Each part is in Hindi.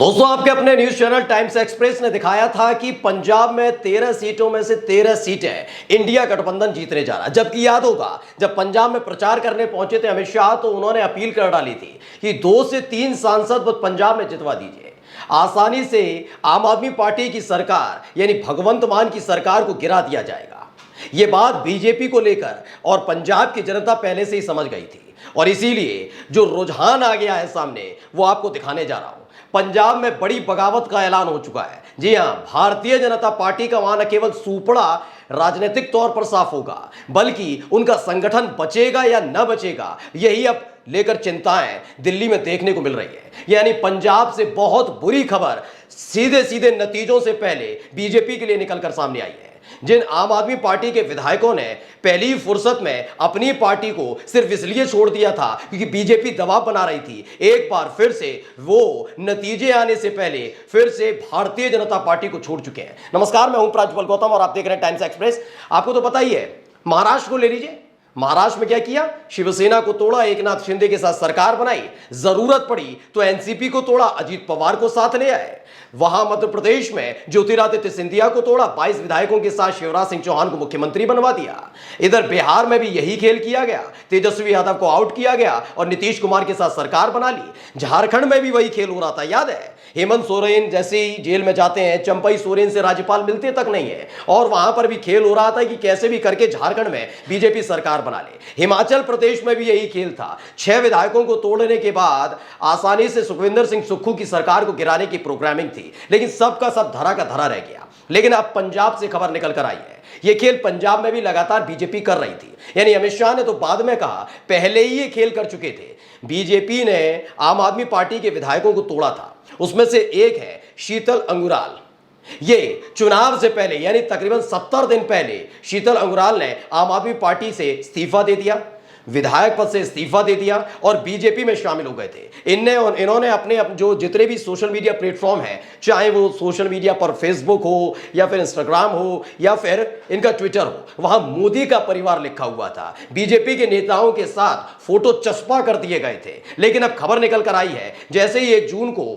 दोस्तों, आपके अपने न्यूज चैनल टाइम्स एक्सप्रेस ने दिखाया था कि पंजाब में 13 सीटों में से 13 सीटें इंडिया गठबंधन जीतने जा रहा है। जबकि याद होगा, जब पंजाब में प्रचार करने पहुंचे थे अमित शाह, तो उन्होंने अपील कर डाली थी कि 2 से 3 सांसद पंजाब में जितवा दीजिए। आसानी से आम आदमी पार्टी की सरकार यानी भगवंत मान की सरकार को गिरा दिया जाएगा। यह बात बीजेपी को लेकर और पंजाब की जनता पहले से ही समझ गई थी, और इसीलिए जो रुझान आ गया है सामने, वो आपको दिखाने जा रहा हूं। पंजाब में बड़ी बगावत का ऐलान हो चुका है। जी हां, भारतीय जनता पार्टी का वहां न केवल सूपड़ा राजनीतिक तौर पर साफ होगा, बल्कि उनका संगठन बचेगा या न बचेगा, यही अब लेकर चिंताएं दिल्ली में देखने को मिल रही है। यानी पंजाब से बहुत बुरी खबर सीधे सीधे नतीजों से पहले बीजेपी के लिए निकलकर सामने आई है। जिन आम आदमी पार्टी के विधायकों ने पहली फुर्सत में अपनी पार्टी को सिर्फ इसलिए छोड़ दिया था क्योंकि बीजेपी दबाव बना रही थी, एक बार फिर से वो नतीजे आने से पहले फिर से भारतीय जनता पार्टी को छोड़ चुके हैं। नमस्कार, मैं हूं प्राज्वल गौतम और आप देख रहे हैं टाइम्स एक्सप्रेस। आपको तो पता ही है, महाराष्ट्र को ले लीजिए। महाराष्ट्र में क्या किया? शिवसेना को तोड़ा, एकनाथ शिंदे के साथ सरकार बनाई। जरूरत पड़ी तो एनसीपी को तोड़ा, अजीत पवार को साथ ले आए। वहां मध्य प्रदेश में ज्योतिरादित्य सिंधिया को तोड़ा, 22 विधायकों के साथ शिवराज सिंह चौहान को मुख्यमंत्री बनवा दिया। इधर बिहार में भी यही खेल किया गया, तेजस्वी यादव को आउट किया गया और नीतीश कुमार के साथ सरकार बना ली। झारखंड में भी वही खेल हो रहा था, याद है? हेमंत सोरेन जैसे ही जेल में जाते हैं, चंपई सोरेन से राज्यपाल मिलते तक नहीं है, और वहां पर भी खेल हो रहा था कि कैसे भी करके झारखंड में बीजेपी सरकार बना ले। हिमाचल प्रदेश में भी यही खेल था। 6 विधायकों को तोड़ने के बाद आसानी से सुखविंदर सिंह सुक्खू की सरकार को गिराने की प्रोग्रामिंग थी, लेकिन सबका सब धरा का धरा रह गया। लेकिन अब पंजाब से खबर निकल कर आई है, यह खेल पंजाब में भी लगातार बीजेपी कर रही थी। यानी अमित शाह ने तो बाद में कहा, पहले ही ये खेल कर चुके थे। बीजेपी ने आम आदमी पार्टी के विधायकों को तोड़ा था। उसमें से एक है शीतल अंगुराल। ये चुनाव से पहले यानी तकरीबन 70 दिन पहले शीतल अंगुराल ने आम आदमी पार्टी से इस्तीफा दे दिया, विधायक पद से इस्तीफा दे दिया और बीजेपी में शामिल हो गए थे। इन्होंने अपने जो जितने भी सोशल मीडिया प्लेटफॉर्म हैं, चाहे वो सोशल मीडिया पर फेसबुक हो या फिर इंस्टाग्राम हो या फिर इनका ट्विटर हो, वहां मोदी का परिवार लिखा हुआ था। बीजेपी के नेताओं के साथ फोटो चस्पा कर दिए गए थे। लेकिन अब खबर निकल कर आई है, जैसे ही 1 जून को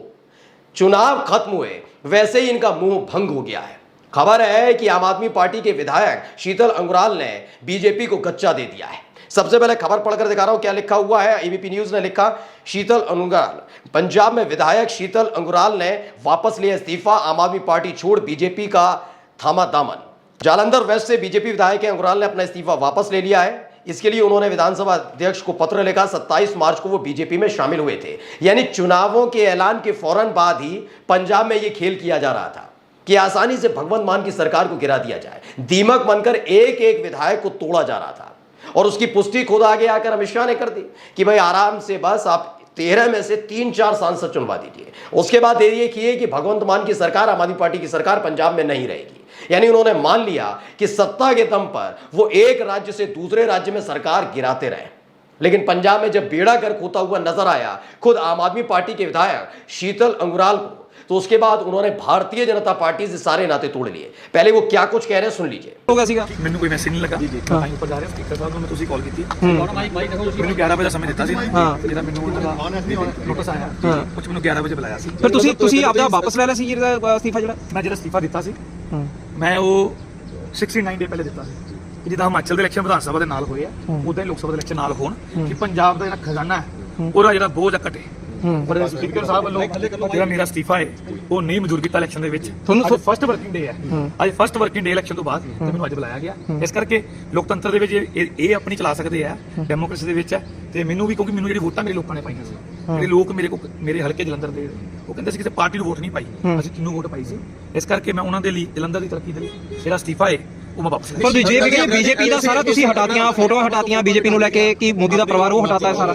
चुनाव खत्म हुए, वैसे ही इनका मुंह भंग हो गया है। खबर है कि आम आदमी पार्टी के विधायक शीतल अंगुराल ने बीजेपी को गच्चा दे दिया है। सबसे पहले खबर पढ़कर दिखा रहा हूं क्या लिखा हुआ है। एबीपी न्यूज ने लिखा, शीतल अंगुराल, पंजाब में विधायक शीतल अंगुराल ने वापस लिया इस्तीफा, आम आदमी पार्टी छोड़ बीजेपी का थामा दामन। जालंधर वेस्ट से बीजेपी विधायक अंगुराल ने अपना इस्तीफा वापस ले लिया है। इसके लिए उन्होंने विधानसभा अध्यक्ष को पत्र लिखा। 27 मार्च को वो बीजेपी में शामिल हुए थे। यानी चुनावों के ऐलान के फौरन बाद ही पंजाब में ये खेल किया जा रहा था कि आसानी से भगवंत मान की सरकार को गिरा दिया जाए। दीमक बनकर एक एक विधायक को तोड़ा जा रहा था, और उसकी पुष्टि खुद आगे आकर अमित शाह ने कर दी कि भाई आराम से बस आप 13 में से 3-4 सांसद चुनवा दीजिए। उसके बाद ये किए कि भगवंत मान की सरकार, आम आदमी पार्टी की सरकार पंजाब में नहीं रहेगी। यानी उन्होंने मान लिया कि सत्ता के दम पर वो एक राज्य से दूसरे राज्य में सरकार गिराते रहे। लेकिन पंजाब में जब बेड़ा गर्क होता हुआ नजर आया खुद आम आदमी पार्टी के विधायक शीतल अंगुराल को, तो उसके बाद उन्होंने भारतीय जनता पार्टी से सारे नाते तोड़ लिए। पहले वो क्या कुछ कह रहे हैं, सुन लीजिए। ਹੋਗਾ ਸੀਗਾ ਮੈਨੂੰ ਕੋਈ ਮੈਸੇਜ ਨਹੀਂ ਲੱਗਾ ਟਾਈਮ ਉੱਪਰ ਜਾ ਰਿਹਾ ਸਪੀਕਰ ਸਾਹਿਬ ਨੂੰ ਤੁਸੀਂ ਕਾਲ ਕੀਤੀ ਮੈਨੂੰ 11 ਵਜੇ ਸਮੇਂ ਦਿੱਤਾ ਸੀ ਜਿਹੜਾ ਮੈਨੂੰ ਨੋਟਿਸ ਆਇਆ ਕੁਝ ਮੈਨੂੰ 11 ਵਜੇ ਬੁਲਾਇਆ ਸੀ। ਫਿਰ ਤੁਸੀਂ ਆਪਦਾ ਵਾਪਸ ਲੈ ਲਿਆ ਸੀ ਜਿਹੜਾ ਅਸਤੀਫਾ ਜਿਹੜਾ ਮੈਂ ਜਿਹੜਾ ਅਸਤੀਫਾ ਦਿੱਤਾ ਸੀ ਮੈਂ ਉਹ 69 ਡੇ ਪਹਿਲੇ ਦਿੱਤਾ ਸੀ ਕਿ ਜਿੱਦਾਂ ਹਿਮਾਚਲ ਦੇ ਇਲੈਕਸ਼ਨ ਵਿਧਾਨ ਸਭਾ ਦੇ ਨਾਲ ਹੋਏ ਆ ਉਦਾਂ ਹੀ ਲੋਕ ਸਭਾ ਦੇ ਇਲੈਕਸ਼ਨ ਨਾਲ ਹੋਣ ਕਿ ਪੰਜਾਬ ਦਾ ਜਿਹੜਾ ਖਜ਼ਾਨਾ ਹੈ ਉਹਦਾ ਜਿਹੜਾ ਬੋਝ ਆ ਘਟੇ। ਪਰ ਸਪੀਕਰ ਸਾਹਿਬ ਵੱਲੋਂ ਜਿਹੜਾ ਮੇਰਾ ਅਸਤੀਫਾ ਹੈ ਉਹ ਨਹੀਂ ਮਨਜ਼ੂਰ ਕੀਤਾ ਇਲੈਕਸ਼ਨ ਦੇ ਵਿੱਚ। ਤੁਹਾਨੂੰ ਫਸਟ ਵਰਕਿੰਗ ਡੇ ਹੈ, ਅੱਜ ਫਸਟ ਵਰਕਿੰਗ ਡੇ ਇਲੈਕਸ਼ਨ ਤੋਂ ਬਾਅਦ ਤੇ ਮੈਨੂੰ ਅੱਜ ਬੁਲਾਇਆ ਗਿਆ। ਇਸ ਕਰਕੇ ਲੋਕਤੰਤਰ ਦੇ ਵਿੱਚ ਇਹ ਆਪਣੀ ਚਲਾ ਸਕਦੇ ਆ, ਡੈਮੋਕ੍ਰੇਸੀ ਦੇ ਵਿੱਚ ਹੈ। ਤੇ ਮੈਨੂੰ ਵੀ, ਕਿਉਂਕਿ ਮੈਨੂੰ ਜਿਹੜੀ ਵੋਟਾਂ ਮੇਰੇ ਲੋਕਾਂ ਨੇ ਪਾਈਆਂ ਸੀ, ਜਿਹੜੇ ਲੋਕ ਮੇਰੇ ਹਲਕੇ ਜਲੰਧਰ ਦੇ, ਉਹ ਕਹਿੰਦੇ ਸੀ ਕਿਸੇ ਪਾਰਟੀ ਨੂੰ ਵੋਟ ਨਹੀਂ ਪਾਈ, ਅਸੀਂ ਤੈਨੂੰ ਵੋਟ ਪਾਈ ਸੀ। ਇਸ ਕਰਕੇ ਮੈਂ ਉਹਨਾਂ ਦੇ ਲਈ ਜਲੰਧਰ ਦੀ ਤਰੱਕੀ ਦੇ ਲਈ ਜਿਹੜਾ ਅਸਤੀਫਾ ਹੈ ਉਹ ਮੈਂ ਵਾਪਸ ਲੈ। ਪਰ ਬੀਜੇਪੀ ਦਾ ਸਾਰਾ ਤੁਸੀਂ ਹਟਾਤੀਆਂ, ਫੋਟੋਆਂ ਹਟਾਤੀਆਂ ਬੀਜੇਪੀ ਨੂੰ ਲੈ ਕੇ ਕਿ ਮੋਦੀ ਦਾ ਪਰਿਵਾਰ ਉਹ ਹਟਾਤਾ ਹੈ ਸਾਰਾ।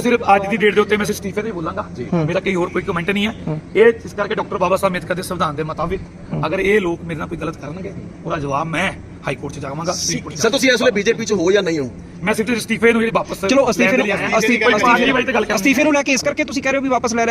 ਸਿਰਫ ਅੱਜ ਦੀ ਡੇਟ ਦੇ ਉੱਤੇ ਮੈਂ ਅਸਤੀਫੇ ਤੇ ਬੋਲਾਂਗਾ, ਮੇਰਾ ਕੋਈ ਹੋਰ ਕੋਈ ਕਮੈਂਟ ਨਹੀਂ ਹੈ। ਇਹ ਇਸ ਕਰਕੇ ਡਾਕਟਰ ਬਾਬਾ ਸਾਹਿਬ ਅੰਬੇਦਕਰ ਦੇ ਸੰਵਿਧਾਨ ਦੇ ਮੁਤਾਬਿਕ ਅਗਰ ਇਹ ਲੋਕ ਮੇਰੇ ਨਾਲ ਕੋਈ ਗਲਤ ਕਰਨਗੇ ਉਹਦਾ ਜਵਾਬ ਮੈਂ ਹਾਈ ਕੋਰਟ 'ਚ ਜਾਵਾਂਗਾ। ਸਰ ਤੁਸੀਂ ਇਸ ਵੇਲੇ ਬੀਜੇਪੀ 'ਚ ਹੋ ਜਾਂ ਨਹੀਂ ਹੋ? ਮੈਂ ਸਿਰਫ ਅਸਤੀਫੇ ਨੂੰ ਵਾਪਸ ਚਲੋ ਅਸਤੀਫੇ ਨੂੰ ਲੈ ਕੇ ਇਸ ਕਰਕੇ ਤੁਸੀਂ ਕਹਿ ਰਹੇ ਹੋ ਵੀ ਵਾਪਸ ਲੈ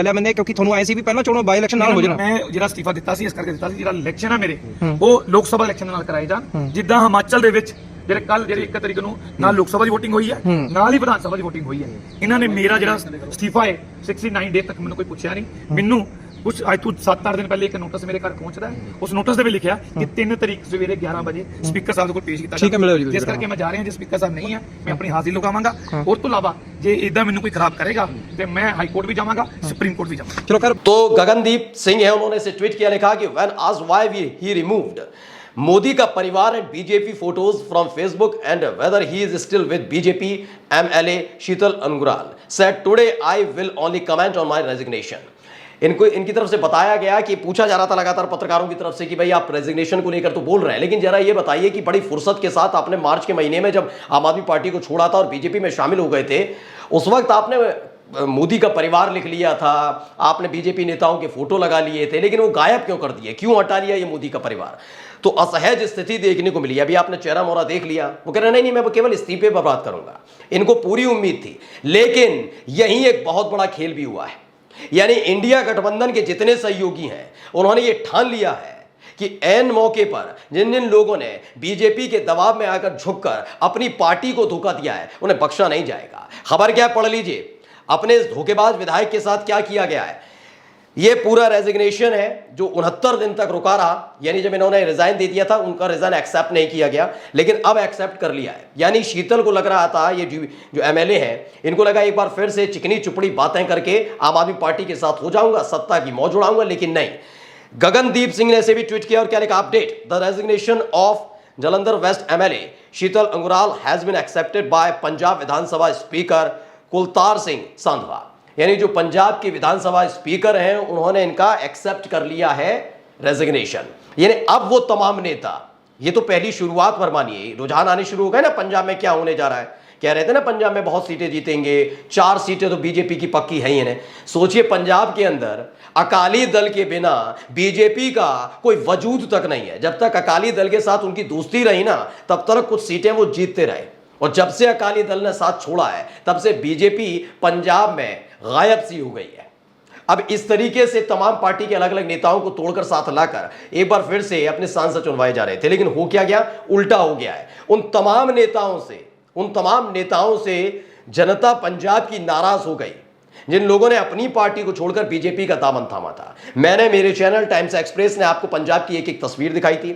ਲਿਆ ਮੈਨੇ, ਕਿਉਂਕਿ ਤੁਹਾਨੂੰ ਆਏ ਸੀ ਵੀ ਪਹਿਲਾਂ ਚੋਣੋਂ ਬਾਈ ਇਲੈਕਸ਼ਨ ਨਾਲ ਹੋ ਜਾਣਾ। ਮੈਂ ਜਿਹੜਾ ਅਸਤੀਫਾ ਦਿੱਤਾ ਸੀ ਇਸ ਕਰਕੇ ਦਿੱਤਾ ਸੀ ਜਿਹੜਾ ਇਲੈਕਸ਼ਨ ਆ ਮੇਰੇ ਉਹ ਲੋਕ ਸਭਾ ਇਲੈਕਸ਼ਨ ਨਾਲ ਕਰਾਏ ਜਾਣ। ਜਿੱਦਾਂ ਹਿਮਾਚਲ ਦੇ ਵਿੱਚ ਜਿਹੜੇ ਕੱਲ ਜਿਹੜੀ 1 ਤਰੀਕ ਨੂੰ ਨਾਲ ਲੋਕ ਸਭਾ ਦੀ VOTING ਹੋਈ ਹੈ ਨਾਲ ਹੀ ਵਿਧਾਨ ਸਭਾ ਦੀ VOTING ਹੋਈ ਹੈ। ਇਹਨਾਂ ਨੇ ਮੇਰਾ ਜਿਹੜਾ ਅਸਤੀਫਾ ਹੈ 69 ਡੇ ਤੱਕ ਮੈਨੂੰ ਕੋਈ ਪੁੱਛਿਆ ਨਹੀਂ। ਮੈਨੂੰ ਕੁਝ ਅੱਜ ਤੋਂ 7-8 ਦਿਨ ਪਹਿਲੇ ਇੱਕ ਨੋਟਿਸ ਮੇਰੇ ਘਰ ਪਹੁੰਚਦਾ ਹੈ। ਉਸ ਨੋਟਿਸ ਦੇ ਵਿੱਚ ਲਿਖਿਆ ਕਿ 3 ਤਰੀਕ ਸਵੇਰੇ 11 ਵਜੇ ਸਪੀਕਰ ਸਾਹਿਬ ਦੇ ਕੋਲ ਪੇਸ਼ ਕੀਤਾ ਜਾਊਗਾ। ਜਿਸ ਕਰਕੇ ਮੈਂ ਜਾ ਰਿਹਾ, ਜੇ ਸਪੀਕਰ ਸਾਹਿਬ ਨਹੀਂ ਹੈ ਮੈਂ ਆਪਣੀ ਹਾਜ਼ਰੀ ਲਗਾਵਾਂਗਾ। ਉਸ ਤੋਂ ਇਲਾਵਾ ਜੇ ਇਦਾਂ ਮੈਨੂੰ ਕੋਈ ਖਰਾਬ ਕਰੇਗਾ ਤੇ मैं हाई कोर्ट भी जाऊंगा, सुप्रीम कोर्ट भी जाऊंगा। चलो कर तो गगनदीप सिंह है, उन्होंने इसे ट्वीट किया, लिखा कि when asked why he removed Modi का परिवार and BJP photos from Facebook and weather he is still with BJP, MLA Sheetal Angural said today I will only comment on my resignation. इनको इनकी तरफ से बताया गया कि पूछा जा रहा था लगातार पत्रकारों की तरफ से कि भाई आप रेजिग्नेशन को लेकर तो बोल रहे हैं, लेकिन जरा ये बताइए कि बड़ी फुर्सत के साथ आपने मार्च के महीने में जब आम आदमी पार्टी को छोड़ा था और बीजेपी में शामिल हो गए थे, उस वक्त आपने मोदी का परिवार लिख लिया था, आपने बीजेपी नेताओं के फोटो लगा लिए थे, लेकिन वो गायब क्यों कर दिए, क्यों हटा लिया ये मोदी का परिवार? तो असहज स्थिति देखने को मिली। अभी आपने चेहरा मोहरा देख लिया, वो कह रहे नहीं मैं केवल इस्तीफे पर बात करूंगा। इनको पूरी उम्मीद थी, लेकिन यही एक बहुत बड़ा खेल भी हुआ है। यानी इंडिया गठबंधन के जितने सहयोगी हैं उन्होंने ये ठान लिया है कि ऐन मौके पर जिन जिन लोगों ने बीजेपी के दबाव में आकर झुककर अपनी पार्टी को धोखा दिया है उन्हें बख्शा नहीं जाएगा। खबर क्या पढ़ लीजिए, अपने इस धोखेबाज विधायक के साथ क्या किया गया है। ये पूरा रेजिग्नेशन है जो 69 दिन तक रुका रहा, यानी जब इन्होंने रिजाइन दे दिया था उनका रिजाइन एक्सेप्ट नहीं किया गया, लेकिन अब एक्सेप्ट कर लिया है। यानी शीतल को लग रहा था, ये जो एमएलए हैं इनको लगा एक बार फिर से चिकनी चुपड़ी बातें करके आम आदमी पार्टी के साथ हो जाऊंगा, सत्ता की मौज उड़ाऊंगा, लेकिन नहीं। गगनदीप सिंह ने ऐसे भी ट्वीट किया और क्या लिखा, update the resignation of Jalandhar west MLA Sheetal Angural has been accepted by Punjab Vidhan Sabha speaker Kultar Singh Sandhwan. यानी जो पंजाब के विधानसभा स्पीकर हैं उन्होंने इनका एक्सेप्ट कर लिया है रेजिग्नेशन। यानी अब वो तमाम नेता, ये तो पहली शुरुआत पर मानिए, रुझान आने शुरू हो गए ना पंजाब में क्या होने जा रहा है। कह रहे थे ना पंजाब में बहुत सीटें जीतेंगे, 4 सीटें तो बीजेपी की पक्की है ही इन्हें। सोचिए पंजाब के अंदर अकाली दल के बिना बीजेपी का कोई वजूद तक नहीं है। जब तक अकाली दल के साथ उनकी दोस्ती रही ना तब तक कुछ सीटें वो जीतते रहे, और जब से अकाली दल ने साथ छोड़ा है तब से बीजेपी पंजाब में गायब सी हो गई है। अब इस तरीके से तमाम पार्टी के अलग अलग नेताओं को तोड़कर साथ लाकर एक बार फिर से अपने सांसद चुनवाए जा रहे थे, लेकिन हो क्या गया, उल्टा हो गया है। उन तमाम नेताओं से जनता पंजाब की नाराज हो गई जिन लोगों ने अपनी पार्टी को छोड़कर बीजेपी का दामन थामा था। मैंने मेरे चैनल टाइम्स एक्सप्रेस ने आपको पंजाब की एक एक तस्वीर दिखाई थी।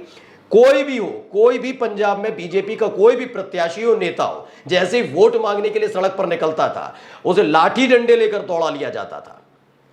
कोई भी हो, कोई भी पंजाब में बीजेपी का कोई भी प्रत्याशी हो, नेता हो, जैसे ही वोट मांगने के लिए सड़क पर निकलता था उसे लाठी डंडे लेकर दौड़ा लिया जाता था।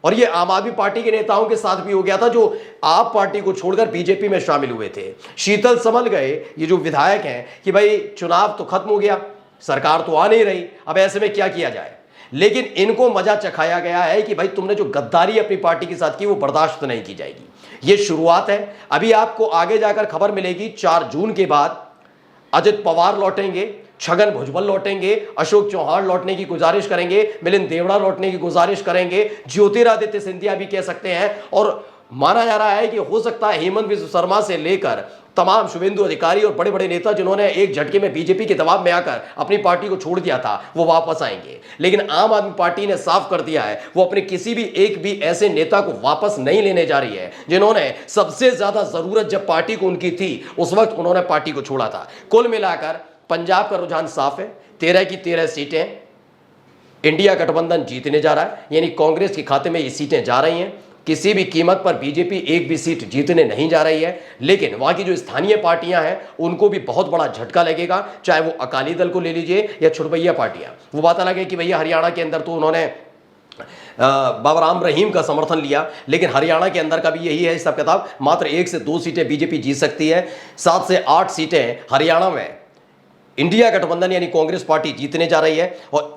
और ये आम आदमी पार्टी के नेताओं के साथ भी हो गया था जो आप पार्टी को छोड़कर बीजेपी में शामिल हुए थे। शीतल समझ गए ये जो विधायक हैं कि भाई चुनाव तो खत्म हो गया, सरकार तो आ नहीं रही, अब ऐसे में क्या किया जाए। लेकिन इनको मजा चखाया गया है कि भाई तुमने जो गद्दारी अपनी पार्टी के साथ की वो बर्दाश्त नहीं की जाएगी। ये शुरुआत है, अभी आपको आगे जाकर खबर मिलेगी 4 जून के बाद अजित पवार लौटेंगे, छगन भुजबल लौटेंगे, अशोक चौहान लौटने की गुजारिश करेंगे, मिलिंद देवड़ा लौटने की गुजारिश करेंगे, ज्योतिरादित्य सिंधिया भी कह सकते हैं, और माना जा रहा है कि हो सकता है हेमंत बिस्व शर्मा से लेकर तमाम शुभेंदु अधिकारी और बड़े बड़े नेता जिन्होंने एक झटके में बीजेपी के दबाव में आकर अपनी पार्टी को छोड़ दिया था वो वापस आएंगे। लेकिन आम आदमी पार्टी ने साफ कर दिया है वो अपने किसी भी एक भी ऐसे नेता को वापस नहीं लेने जा रही है जिन्होंने सबसे ज्यादा जरूरत जब पार्टी को उनकी थी उस वक्त उन्होंने पार्टी को छोड़ा था। कुल मिलाकर पंजाब का रुझान साफ है, 13 की 13 सीटें इंडिया गठबंधन जीतने जा रहा है, यानी कांग्रेस के खाते में ये सीटें जा रही हैं। किसी भी कीमत पर बीजेपी एक भी सीट जीतने नहीं जा रही है, लेकिन वहां की जो स्थानीय पार्टियां हैं उनको भी बहुत बड़ा झटका लगेगा, चाहे वो अकाली दल को ले लीजिए या छुटभैया पार्टियां। वो बात अलग है कि भैया हरियाणा के अंदर तो उन्होंने बाबा राम रहीम का समर्थन लिया, लेकिन हरियाणा के अंदर का भी यही है हिसाब किताब, मात्र 1 से 2 सीटें बीजेपी जीत सकती है, 7 से 8 सीटें हरियाणा में इंडिया गठबंधन यानी कांग्रेस पार्टी जीतने जा रही है। और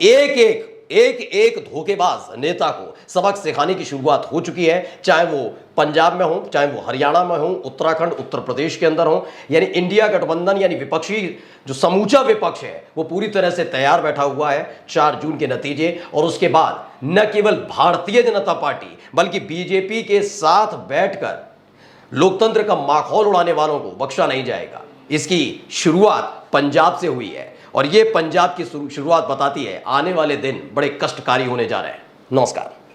एक धोखेबाज नेता को सबक सिखाने की शुरुआत हो चुकी है, चाहे वो पंजाब में हो, चाहे वो हरियाणा में हो, उत्तराखंड उत्तर प्रदेश के अंदर हो। यानी इंडिया गठबंधन यानी विपक्षी जो समूचा विपक्ष है वो पूरी तरह से तैयार बैठा हुआ है 4 जून के नतीजे। और उसके बाद न केवल भारतीय जनता पार्टी बल्कि बीजेपी के साथ बैठकर लोकतंत्र का माहौल उड़ाने वालों को बख्शा नहीं जाएगा। इसकी शुरुआत पंजाब से हुई है और ये पंजाब की शुरुआत बताती है आने वाले दिन बड़े कष्टकारी होने जा रहे हैं। नमस्कार।